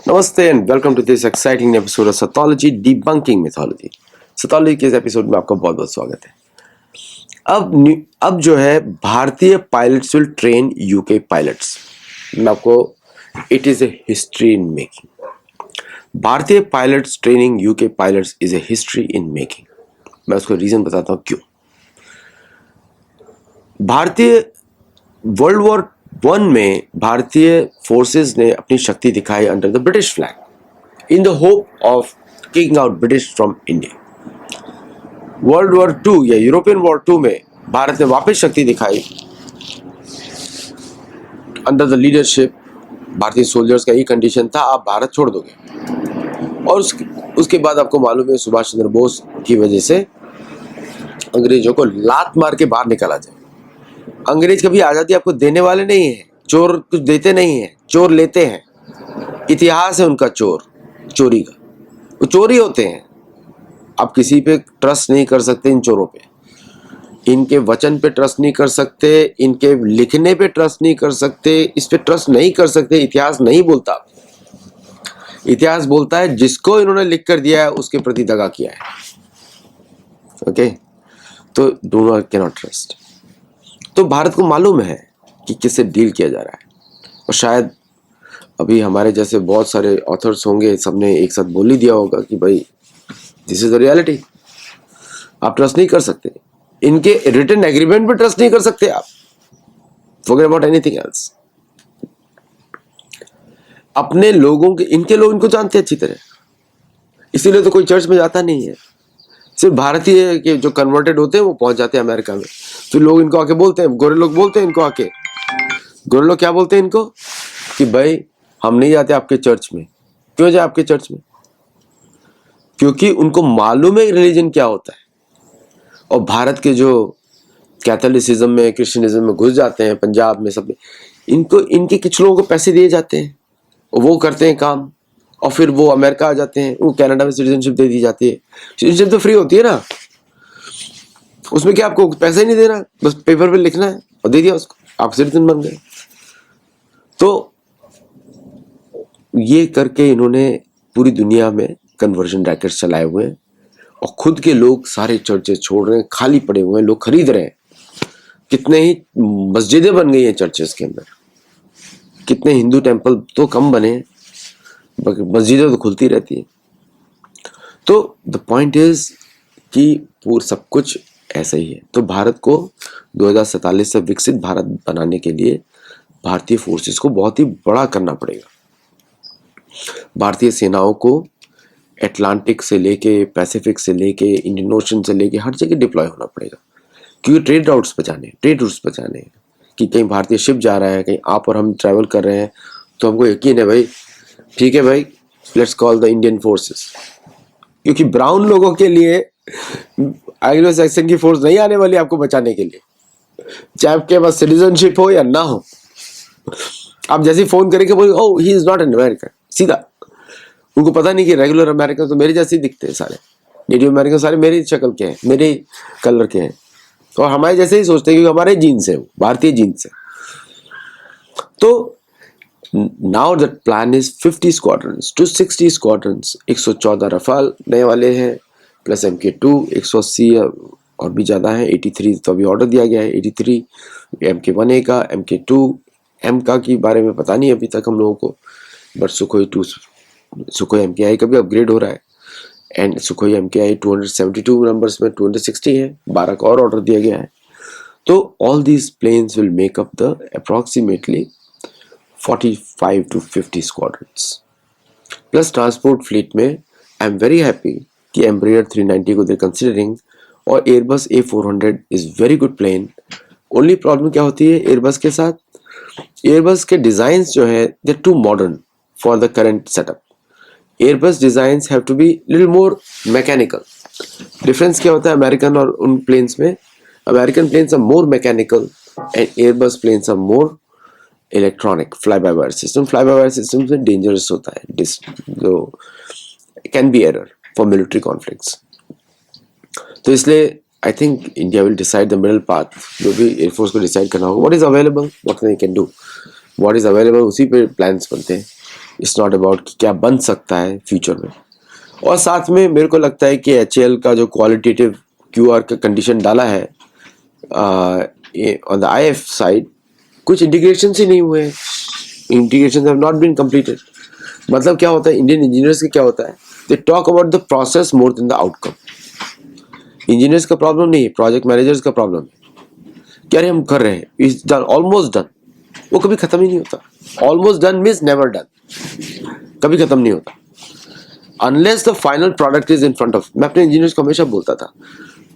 नमस्ते and welcome to this exciting episode of सतोलॉजी debunking mythology. सतोलॉजी के इस एपिसोड में आपका बहुत बहुत स्वागत है। अब जो है भारतीय pilots will train UK pilots. मैं आपको it is a history in making. भारतीय pilots training UK pilots is a history in making. मैं उसको रीजन बताता हूँ क्यों। भारतीय वर्ल्ड वॉर वन में भारतीय फोर्सेस ने अपनी शक्ति दिखाई under the British flag in the hope of kicking out British from India. World war two या यूरोपियन वॉर टू में भारत ने वापस शक्ति दिखाई अंडर द लीडरशिप भारतीय सोल्जर्स का ये कंडीशन था, आप भारत छोड़ दोगे। और उसके बाद आपको मालूम है सुभाष चंद्र बोस की वजह से अंग्रेजों को लात मार के बाहर निकाला जाए। अंग्रेज कभी आजादी आपको देने वाले नहीं है। चोर कुछ देते नहीं है, चोर लेते हैं। इतिहास है उनका चोरी का। वो चोरी होते हैं। आप किसी पे ट्रस्ट नहीं कर सकते। इन चोरों पे, इनके वचन पे ट्रस्ट नहीं कर सकते, इनके लिखने पे ट्रस्ट नहीं कर सकते, इस पे ट्रस्ट नहीं कर सकते। इतिहास नहीं बोलता। इतिहास बोलता है जिसको इन्होंने लिख कर दिया है उसके प्रति दगा किया है। ओके, तो डू नॉट कैनॉट ट्रस्ट। तो भारत को मालूम है कि किससे डील किया जा रहा है। और शायद अभी हमारे जैसे बहुत सारे ऑथर्स होंगे, सबने एक साथ बोल ही दिया होगा कि भाई दिस इज द रियलिटी। आप ट्रस्ट नहीं कर सकते। इनके रिटन एग्रीमेंट पे ट्रस्ट नहीं कर सकते आप। Forget about anything else. अपने लोगों के, इनके लोग इनको जानते हैं अच्छी तरह, इसीलिए तो कोई चर्च में जाता नहीं है। सिर्फ भारतीय के जो कन्वर्टेड होते हैं वो पहुंच जाते हैं अमेरिका में। तो लोग इनको आके बोलते हैं, गोरे लोग बोलते हैं इनको आके, गोरे लोग क्या बोलते हैं इनको कि भाई हम नहीं जाते आपके चर्च में। क्यों जाए आपके चर्च में? क्योंकि उनको मालूम है रिलीजन क्या होता है। और भारत के जो कैथोलिसिज्म में, क्रिश्चियनिज्म में घुस जाते हैं, पंजाब में, सब में, इनको इनके कुछ लोगों को पैसे दिए जाते हैं और वो करते हैं काम। और फिर वो अमेरिका आ जाते हैं, वो कनाडा में सिटीजनशिप दे दी जाती है। सिटीजनशिप तो फ्री होती है ना, उसमें क्या आपको पैसे ही नहीं देना, बस पेपर पे लिखना है और दे दिया उसको, आप सिटीजन बन गए। तो ये करके इन्होंने पूरी दुनिया में कन्वर्जन रैकेट्स चलाए हुए हैं। और खुद के लोग सारे चर्चेस छोड़ रहे हैं, खाली पड़े हुए हैं, लोग खरीद रहे हैं। कितने ही मस्जिदें बन गई हैं चर्चेस के अंदर। कितने हिंदू टेम्पल तो कम बने, मस्जिदें तो खुलती रहती है। तो द पॉइंट इज कि पूरा सब कुछ ऐसा ही है। तो भारत को 2047 से विकसित भारत बनाने के लिए भारतीय फोर्सेस को बहुत ही बड़ा करना पड़ेगा। भारतीय सेनाओं को अटलांटिक से लेके, पैसिफिक से लेके, इंडियन ओशन से लेके हर जगह डिप्लॉय होना पड़ेगा। क्योंकि ट्रेड रूट्स बचाने हैं कि कहीं भारतीय शिप जा रहा है, कहीं आप और हम ट्रैवल कर रहे हैं, तो हमको यकीन है भाई ठीक है भाई, let's call the Indian forces. क्योंकि ब्राउन लोगों के लिए एंग्लो सैक्सन की फोर्स नहीं आने वाली आपको बचाने के लिए, चाहे आपके पास सिटीजनशिप हो या ना हो। आप जैसे फोन करेंगे बोले oh he is not an American, सीधा। उनको पता नहीं कि रेगुलर अमेरिकन तो मेरे जैसे ही दिखते हैं सारे, नेटिव अमेरिकन सारे मेरी शक्ल के हैं, मेरे कलर के हैं, और हमारे जैसे ही सोचते हैं क्योंकि हमारे जीन्स है, भारतीय जीन्स है। तो now that plan is 50 squadrons to 60 squadrons. 114 Rafale नए वाले हैं, प्लस MK2 180 और भी ज़्यादा है। 83 तो अभी ऑर्डर दिया गया है। 83 MK1A का, MK2 M का के बारे में पता नहीं अभी तक हम लोगों को, बट सुखोई MKI का भी अपग्रेड हो रहा है। एंड सुखोई MKI 272 नंबर्स में 260 है, 12 का और ऑर्डर दिया गया है। तो all these planes will make up the approximately 45 to 50 squadrons plus transport fleet में। आई एम वेरी हैप्पी कि एम्ब्रेयर 390 को दे कंसिडरिंग, और Airbus A400 is very good plane. Only problem क्या होती है एयरबस के साथ, एयरबस के डिजाइंस जो है they too modern for the current setup. Airbus designs have to be little more mechanical. Difference क्या होता है अमेरिकन और उन प्लेन्स में? American planes are more mechanical and Airbus planes are more electronic. Fly by wire system से dangerous होता है, जो can be error for military conflicts. तो इसलिए I think India will decide the middle path. जो भी air force को decide करना होगा, what is available, what they can do, what is available, उसी पे प्लान्स बनते हैं। इट्स नॉट अबाउट कि क्या बन सकता है फ्यूचर में। और साथ में मेरे को लगता है कि HAL का जो क्वालिटेटिव QR का कंडीशन डाला है ऑन द IF साइड, कुछ इंटीग्रेशन ही नहीं हुए, integration have not been completed. मतलब क्या होता है, इंडियन इंजीनियर्स का क्या होता है, they talk about the process more than the outcome. Engineers का प्रॉब्लम नहीं है, प्रोजेक्ट मैनेजर्स का प्रॉब्लम है। क्या रे हम कर रहे हैं, इट्स डन, ऑलमोस्ट डन, वो कभी खत्म ही नहीं होता। Almost done means never done, कभी खत्म नहीं होता unless the final product is in front of. मैं अपने इंजीनियर्स को हमेशा बोलता था,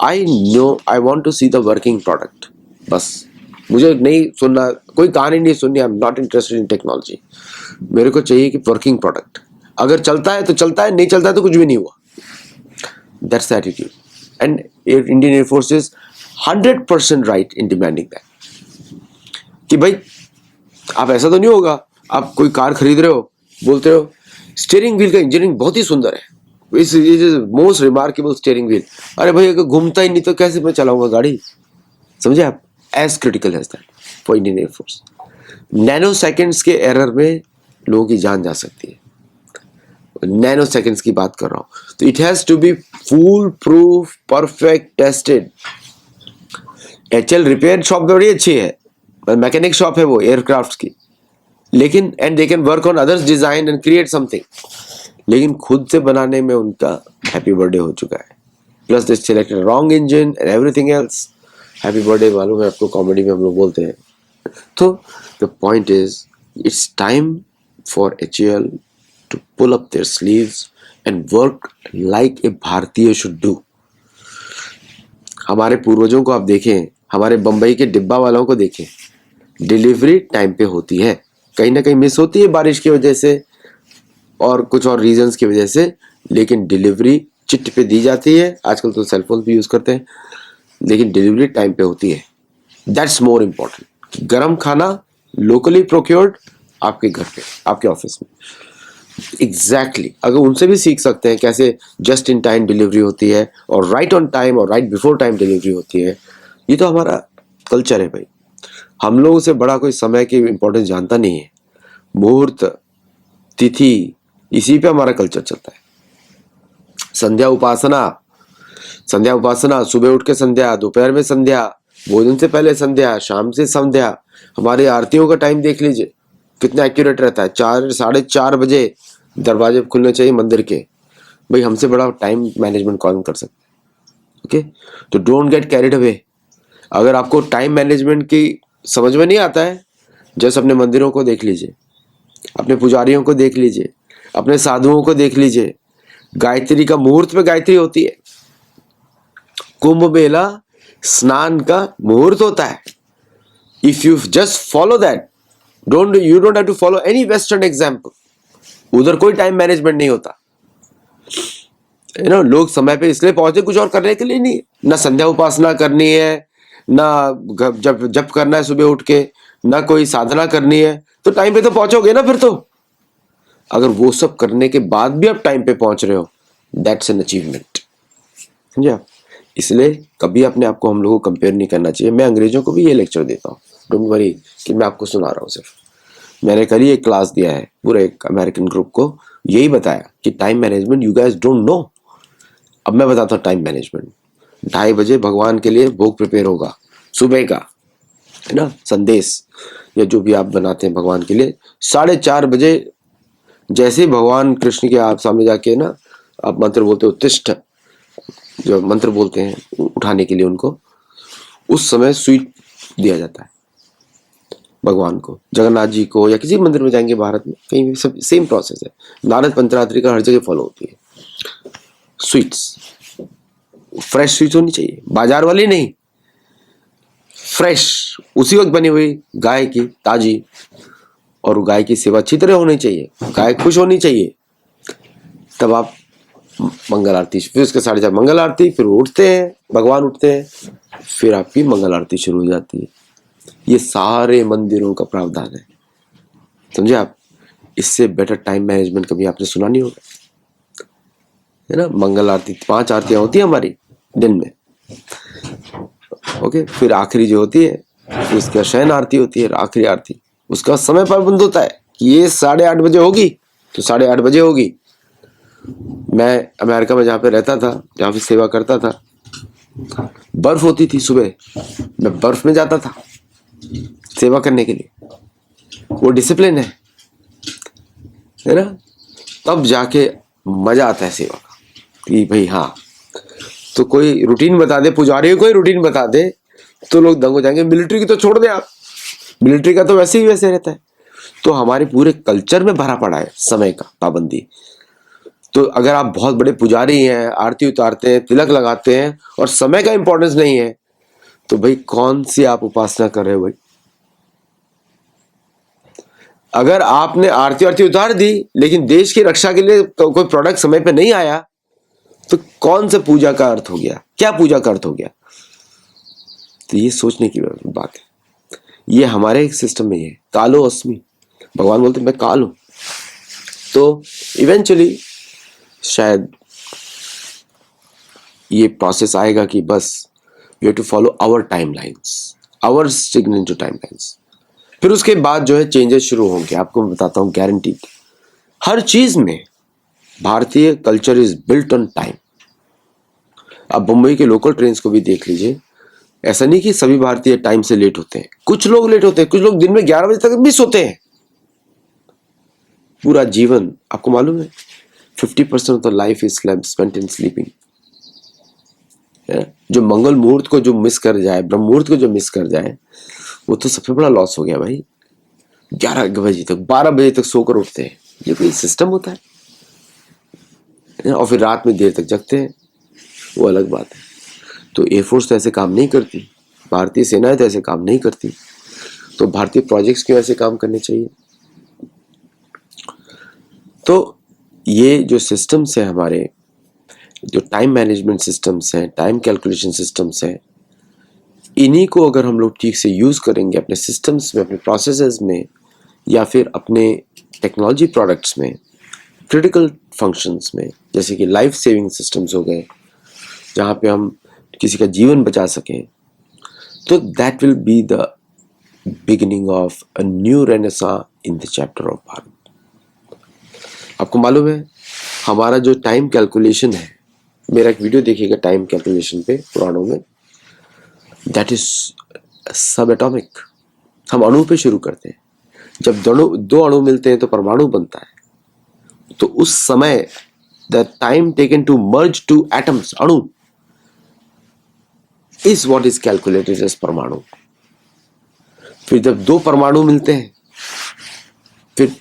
I know I want to see the working product. बस मुझे नहीं सुनना, कोई कहानी नहीं सुननी, I am not interested in technology. मेरे को चाहिए कि वर्किंग प्रोडक्ट, अगर चलता है तो चलता है, नहीं चलता है तो कुछ भी नहीं हुआ। That's the attitude, and Indian air force is 100% right in demanding that कि भाई आप ऐसा तो नहीं होगा, आप कोई कार खरीद रहे हो, बोलते हो स्टीयरिंग व्हील का इंजीनियरिंग बहुत ही सुंदर है, इस मोस्ट रिमार्केबल स्टीयरिंग व्हील। अरे भाई अगर घूमता ही नहीं तो कैसे मैं चलाऊंगा गाड़ी, समझे आप। As critical has that for Indian air force. Nano seconds के एरर में लोगों की जान जा सकती है, नैनो सेकेंड्स की बात कर रहा हूं। तो it has to be full proof, perfect, tested. HAL repair shop बड़ी अच्छी है, मैकेनिक शॉप है वो एयरक्राफ्ट की, लेकिन and they can work on others design and create something, लेकिन खुद से बनाने में उनका हैप्पी बर्थडे हो चुका है। Plus they selected wrong engine and everything else. Happy birthday मालूम है आपको, कॉमेडी में हम लोग बोलते हैं। तो the point is it's time for HAL to pull up their sleeves and work like a भारतीय शुड डू। हमारे पूर्वजों को आप देखें, हमारे बंबई के डिब्बा वालों को देखें, डिलीवरी टाइम पे होती है, कहीं ना कहीं मिस होती है बारिश की वजह से और कुछ और रीजंस की वजह से, लेकिन डिलीवरी चिट पे दी जाती है। आजकल तो सेलफोन भी यूज करते हैं, लेकिन डिलीवरी टाइम पे होती है। That's more important. गरम खाना लोकली प्रोक्योर्ड आपके घर पे, आपके ऑफिस में। एग्जैक्टली अगर उनसे भी सीख सकते हैं कैसे जस्ट इन टाइम डिलीवरी होती है और राइट ऑन टाइम और राइट बिफोर टाइम डिलीवरी होती है। ये तो हमारा कल्चर है भाई। हम लोगों से बड़ा कोई समय की इंपॉर्टेंस जानता नहीं है। मुहूर्त, तिथि, इसी पे हमारा कल्चर चलता है। संध्या उपासना, सुबह उठ के संध्या, दोपहर में संध्या, भोजन से पहले संध्या, शाम से संध्या। हमारी आरतियों का टाइम देख लीजिए कितना एक्यूरेट रहता है। 4-4:30 बजे दरवाजे खुलने चाहिए मंदिर के। भाई हमसे बड़ा टाइम मैनेजमेंट कौन कर सकता है। ओके, तो डोंट गेट कैरिड अवे। अगर आपको टाइम मैनेजमेंट की समझ में नहीं आता है, जैसे अपने मंदिरों को देख लीजिए, अपने पुजारियों को देख लीजिए, अपने साधुओं को देख लीजिए। गायत्री का मुहूर्त पे गायत्री होती है। कुंभ मेला स्नान का मुहूर्त होता है। If you just follow that, you don't have to follow any western example. उधर कोई टाइम मैनेजमेंट नहीं होता। लोग समय पे इसलिए पहुंचे, कुछ और करने के लिए नहीं। ना संध्या उपासना करनी है, ना जब करना है सुबह उठ के, ना कोई साधना करनी है, तो टाइम पे तो पहुंचोगे ना फिर तो। अगर वो सब करने के बाद भी आप टाइम पे पहुंच रहे हो, दैट्स एन अचीवमेंट, समझे आप। इसलिए कभी अपने आप को हम लोगों को कंपेयर नहीं करना चाहिए। मैं अंग्रेजों को भी ये लेक्चर देता हूँ, डोंट वरी कि मैं आपको सुना रहा हूँ। सिर्फ मैंने कल ही एक क्लास दिया है पूरे एक अमेरिकन ग्रुप को, यही बताया कि time management you guys don't know. अब मैं बताता हूँ टाइम मैनेजमेंट। 2:30 बजे भगवान के लिए भोग प्रिपेयर होगा, सुबह का, है ना, संदेश या जो भी आप बनाते हैं भगवान के लिए। 4:30 बजे जैसे ही भगवान कृष्ण के आप सामने जाके ना आप मंत्र बोलते हो, उत्तिष्ठ, जो मंत्र बोलते हैं उठाने के लिए उनको, उस समय स्वीट दिया जाता है भगवान को। जगन्नाथ जी को या किसी मंदिर में जाएंगे भारत में, कहीं भी सब सेम प्रोसेस है। नारद पंचरात्रि का हर जगह फॉलो होती है। स्वीट्स, फ्रेश स्वीट्स होनी चाहिए, बाजार वाली नहीं, फ्रेश, उसी वक्त बनी हुई गाय की, ताजी। और गाय की सेवा अच्छी तरह होनी चाहिए, गाय खुश होनी चाहिए, तब आप मंगल आरती, फिर उसके 4:30 मंगल आरती, फिर उठते हैं, भगवान उठते हैं, फिर आपकी मंगल आरती शुरू हो जाती है। ये सारे मंदिरों का प्रावधान है, समझे आप। इससे बेटर टाइम मैनेजमेंट कभी आपने सुना नहीं होगा, है ना। मंगल आरती 5 आरतियां होती है हमारी दिन में, ओके। फिर आखिरी जो होती है, फिर उसके शयन आरती होती है, आखिरी आरती, उसका समय पाबंद होता है कि ये 8:30 बजे होगी, तो 8:30 होगी। मैं अमेरिका में जहाँ पे रहता था, जहाँ पे सेवा करता था, बर्फ होती थी सुबह, मैं बर्फ में जाता था सेवा करने के लिए। वो डिसिप्लिन है ना, तब जाके मजा आता है सेवा का कि भाई हाँ। तो कोई रूटीन बता दे, पुजारी कोई रूटीन बता दे तो लोग दंग हो जाएंगे। मिलिट्री की तो छोड़ दे आप, मिलिट्री का तो वैसे ही वैसे रहता है। तो हमारे पूरे कल्चर में भरा पड़ा है समय का पाबंदी। तो अगर आप बहुत बड़े पुजारी हैं, आरती उतारते हैं, तिलक लगाते हैं और समय का इंपॉर्टेंस नहीं है, तो भाई कौन सी आप उपासना कर रहे हो भाई। अगर आपने आरती उतार दी लेकिन देश की रक्षा के लिए कोई प्रोडक्ट समय पे नहीं आया, तो कौन सा पूजा का अर्थ हो गया, क्या पूजा का अर्थ हो गया। तो ये सोचने की बात है। ये हमारे एक सिस्टम में है, कालो अस्मि, भगवान बोलते मैं काल हूं। तो इवेंचुअली शायद ये प्रोसेस आएगा कि बस we have to follow our timelines, our stringent to timelines. फिर उसके बाद जो है चेंजेस शुरू होंगे, आपको मैं बताता हूँ गारंटीड। हर चीज में भारतीय culture is built on time. अब मुंबई के लोकल ट्रेन्स को भी देख लीजिए, ऐसा नहीं कि सभी भारतीय टाइम से लेट होते हैं, कुछ लोग लेट होते हैं, कुछ लोग दिन में 11 बजे तक भी सोते हैं। पूरा जीवन आपको मालूम है 50% of the life is spent in sleeping. जो मंगल मुहूर्त को जो मिस कर जाए, ब्रह्म मुहूर्त को जो मिस कर जाए, वो तो सबसे बड़ा लॉस हो गया भाई। 11 बजे तक, 12 बजे तक सोकर उठते हैं, ये कोई सिस्टम होता है। और फिर रात में देर तक जगते हैं, वो अलग बात है। तो एयरफोर्स तो ऐसे काम नहीं करती, भारतीय सेनाएं तो ऐसे काम नहीं करती। तो भारतीय प्रोजेक्ट्स क्यों ऐसे काम करने चाहिए। तो ये जो सिस्टम्स है हमारे, जो टाइम मैनेजमेंट सिस्टम्स हैं, टाइम कैलकुलेशन सिस्टम्स हैं, इन्हीं को अगर हम लोग ठीक से यूज करेंगे अपने सिस्टम्स में, अपने प्रोसेसेस में, या फिर अपने टेक्नोलॉजी प्रोडक्ट्स में, क्रिटिकल फंक्शंस में, जैसे कि लाइफ सेविंग सिस्टम्स हो गए जहाँ पे हम किसी का जीवन बचा सकें, तो that will be the beginning of a new renaissance in the chapter of Bharat. आपको मालूम है हमारा जो टाइम कैलकुलेशन है, मेरा एक वीडियो देखिएगा टाइम कैलकुलेशन पे पुराणों में, दैट इज सब एटॉमिक। हम अणु पे शुरू करते हैं, जब दो अणु मिलते हैं तो परमाणु बनता है। तो उस समय the time taken to merge two atoms, अणु, is what is calculated as परमाणु। फिर जब दो परमाणु मिलते हैं फिर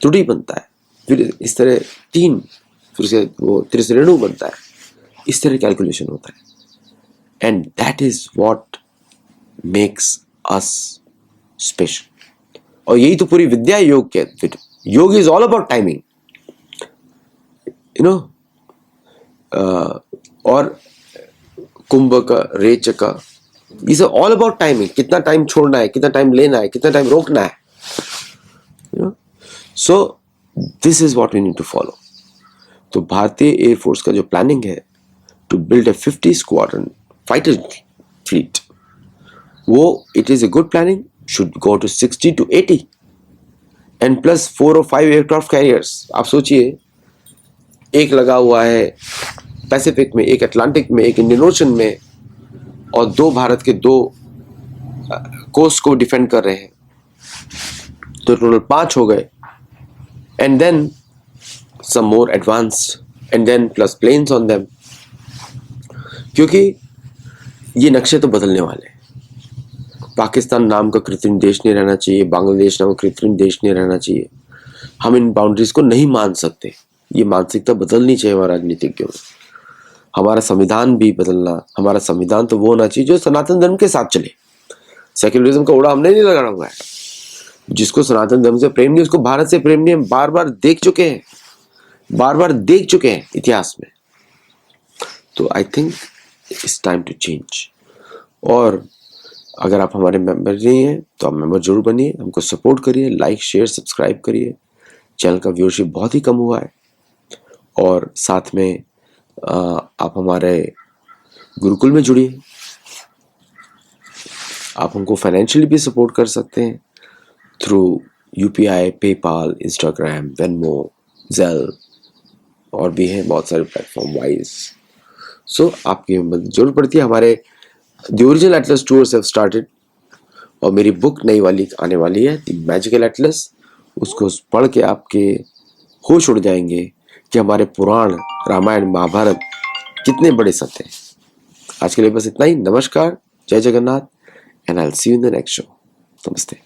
त्रुटि बनता है, फिर इस तरह तीन, फिर से वो त्रिश्रेणु बनता है। इस तरह कैलकुलेशन होता है, and that is what makes us special. और यही तो पूरी विद्या है योग के। फिर योग is all about timing, you know. और कुंभक, रेचक, इज ऑल अबाउट टाइमिंग। कितना टाइम छोड़ना है, कितना टाइम लेना है, कितना टाइम रोकना है, you know. So this is what we need to follow. तो भारतीय एयरफोर्स का जो प्लानिंग है to build a 50 squadron fighter fleet, वो it is a good planning, should go to 60 to 80 and plus 4 or 5 aircraft carriers. आप सोचिए, एक लगा हुआ है पैसिफिक में, एक अटलांटिक में, एक इंडियन ओशन में, और दो भारत के दो कोस्ट को डिफेंड कर रहे हैं, तो टोटल 5 हो गए। And then some more advanced, and then plus planes on them, क्योंकि ये नक्शे तो बदलने वाले हैं। पाकिस्तान नाम का कृत्रिम देश नहीं रहना चाहिए, बांग्लादेश नाम का कृत्रिम देश नहीं रहना चाहिए। हम इन बाउंड्रीज को नहीं मान सकते। ये मानसिकता बदलनी चाहिए हमारे राजनीतिज्ञों में। हमारा संविधान भी बदलना, हमारा संविधान तो वो होना चाहिए जो सनातन धर्म के साथ चले। सेक्युलरिज्म का उड़ा हमने नहीं लगाना हुआ है। जिसको सनातन धर्म से प्रेम नहीं, उसको भारत से प्रेम नहीं। हम बार बार देख चुके हैं, बार बार देख चुके हैं इतिहास में। तो I think it's time to change. और अगर आप हमारे मेंबर नहीं हैं तो आप मेंबर जरूर बनिए, हमको सपोर्ट करिए, लाइक शेयर सब्सक्राइब करिए। चैनल का व्यूअरशिप बहुत ही कम हुआ है। और साथ में आप हमारे गुरुकुल में जुड़िए। आप हमको फाइनेंशियली भी सपोर्ट कर सकते हैं through UPI, PayPal, Instagram, Venmo, Zelle और भी हैं बहुत सारे प्लेटफॉर्म वाइज। सो आपकी मदद जरूर पड़ती है। हमारे the original Atlas tours have started और मेरी बुक नई वाली आने वाली है द मैजिकल एटलस। उसको पढ़ के आपके होश उड़ जाएंगे कि हमारे पुराण रामायण महाभारत कितने बड़े सत्य हैं। आज के लिए बस इतना ही। नमस्कार, जय Jagannath, and I will see you in the next show. नमस्ते।